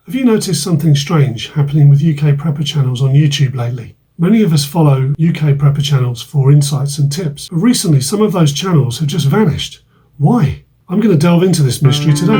Have you noticed something strange happening with UK prepper channels on YouTube lately? Many of us follow UK prepper channels for insights and tips, but recently some of those channels have just vanished. Why? I'm going to delve into this mystery today.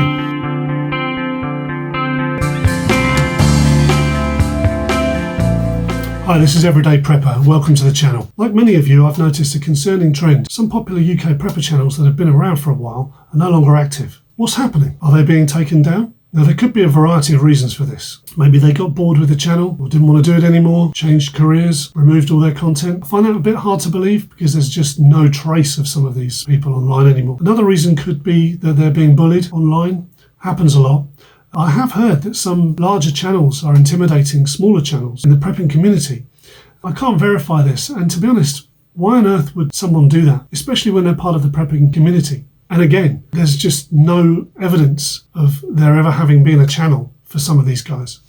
Hi, this is Everyday Prepper and welcome to the channel. Like many of you, I've noticed a concerning trend. Some popular UK prepper channels that have been around for a while are no longer active. What's happening? Are they being taken down? Now, there could be a variety of reasons for this. Maybe they got bored with the channel or didn't want to do it anymore, changed careers, removed all their content. I find that a bit hard to believe because there's just no trace of some of these people online anymore. Another reason could be that they're being bullied online. Happens a lot. I have heard that some larger channels are intimidating smaller channels in the prepping community. I can't verify this, and to be honest, why on earth would someone do that, especially when they're part of the prepping community? And again, there's just no evidence of there ever having been a channel for some of these guys.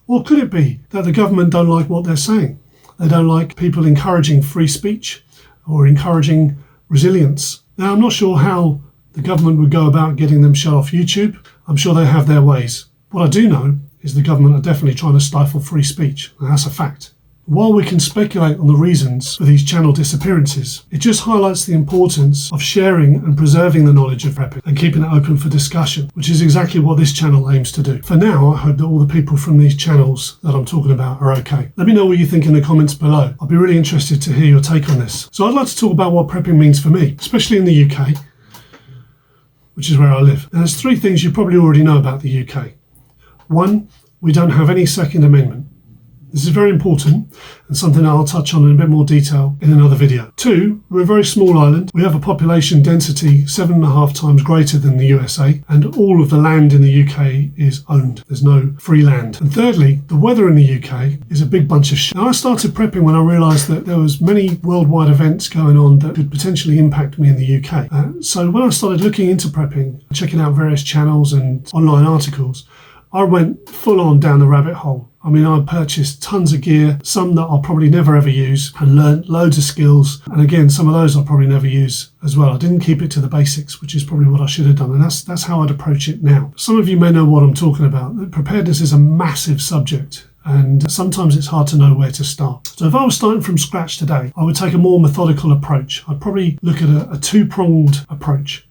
Or could it be that the government don't like what they're saying? They don't like people encouraging free speech or encouraging resilience. Now, I'm not sure how the government would go about getting them shut off YouTube. I'm sure they have their ways. What I do know is the government are definitely trying to stifle free speech. And that's a fact. While we can speculate on the reasons for these channel disappearances, it just highlights the importance of sharing and preserving the knowledge of prepping and keeping it open for discussion, which is exactly what this channel aims to do. For now, I hope that all the people from these channels that I'm talking about are okay. Let me know what you think in the comments below. I'll be really interested to hear your take on this. So I'd like to talk about what prepping means for me, especially in the UK, which is where I live. Now, there's three things you probably already know about the UK. One, we don't have any Second Amendment. This is very important and something I'll touch on in a bit more detail in another video. Two, we're a very small island. We have a population density 7.5 times greater than the USA, and all of the land in the UK is owned. There's no free land. And thirdly, the weather in the UK is a big bunch of shit. Now, I started prepping when I realised that there was many worldwide events going on that could potentially impact me in the UK. So when I started looking into prepping, checking out various channels and online articles, I went full on down the rabbit hole. I mean, I purchased tons of gear, some that I'll probably never ever use, and learned loads of skills. And again, some of those I'll probably never use as well. I didn't keep it to the basics, which is probably what I should have done. And that's how I'd approach it now. Some of you may know what I'm talking about. Preparedness is a massive subject, and sometimes it's hard to know where to start. So if I was starting from scratch today, I would take a more methodical approach. I'd probably look at a two-pronged approach.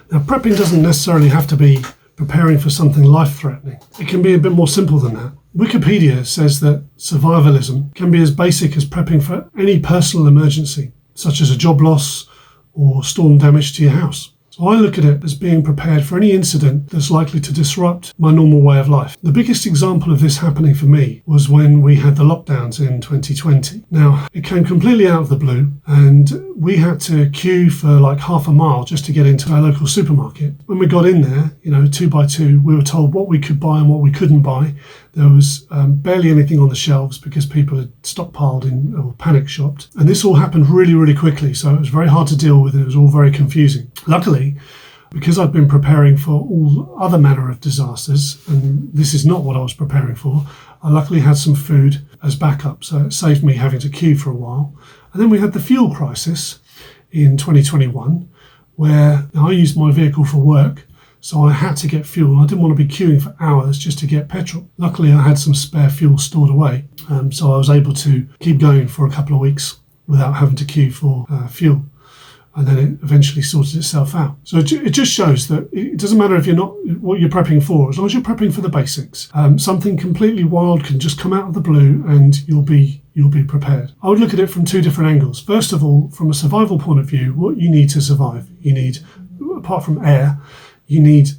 Now, prepping doesn't necessarily have to be preparing for something life-threatening. It can be a bit more simple than that. Wikipedia says that survivalism can be as basic as prepping for any personal emergency, such as a job loss or storm damage to your house. So I look at it as being prepared for any incident that's likely to disrupt my normal way of life. The biggest example of this happening for me was when we had the lockdowns in 2020. Now, it came completely out of the blue, and we had to queue for like half a mile just to get into our local supermarket. When we got in there, 2 by 2, we were told what we could buy and what we couldn't buy. There was barely anything on the shelves because people had stockpiled or panic shopped. And this all happened really, really quickly. So it was very hard to deal with, and it was all very confusing. Luckily, because I'd been preparing for all other manner of disasters, and this is not what I was preparing for, I luckily had some food as backup. So it saved me having to queue for a while. And then we had the fuel crisis in 2021, where I used my vehicle for work. So I had to get fuel. I didn't want to be queuing for hours just to get petrol. Luckily, I had some spare fuel stored away. So I was able to keep going for a couple of weeks without having to queue for fuel. And then it eventually sorted itself out. So it just shows that it doesn't matter if you're not what you're prepping for, as long as you're prepping for the basics. Something completely wild can just come out of the blue and you'll be prepared. I would look at it from two different angles. First of all, from a survival point of view, what you need to survive. You need, apart from air, you need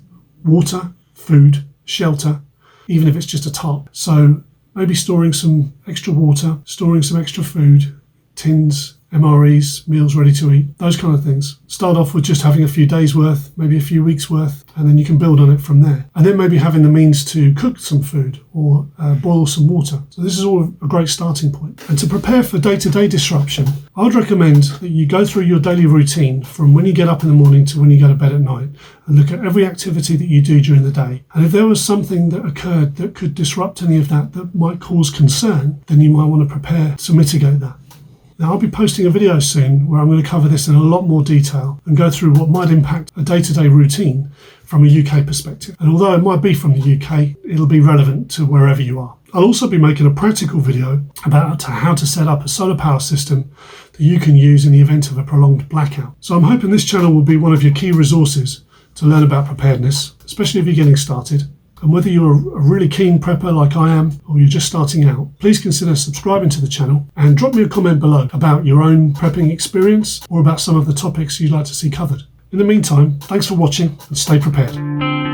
water, food, shelter, even if it's just a tarp. So maybe storing some extra water, storing some extra food, tins, MREs, meals ready to eat, those kind of things. Start off with just having a few days worth, maybe a few weeks worth, and then you can build on it from there. And then maybe having the means to cook some food or boil some water. So this is all a great starting point. And to prepare for day-to-day disruption, I would recommend that you go through your daily routine from when you get up in the morning to when you go to bed at night and look at every activity that you do during the day. And if there was something that occurred that could disrupt any of that might cause concern, then you might want to prepare to mitigate that. Now, I'll be posting a video soon where I'm going to cover this in a lot more detail and go through what might impact a day-to-day routine from a UK perspective. And although it might be from the UK, it'll be relevant to wherever you are. I'll also be making a practical video about how to set up a solar power system that you can use in the event of a prolonged blackout. So I'm hoping this channel will be one of your key resources to learn about preparedness, especially if you're getting started. And whether you're a really keen prepper like I am, or you're just starting out, please consider subscribing to the channel and drop me a comment below about your own prepping experience or about some of the topics you'd like to see covered. In the meantime, thanks for watching and stay prepared.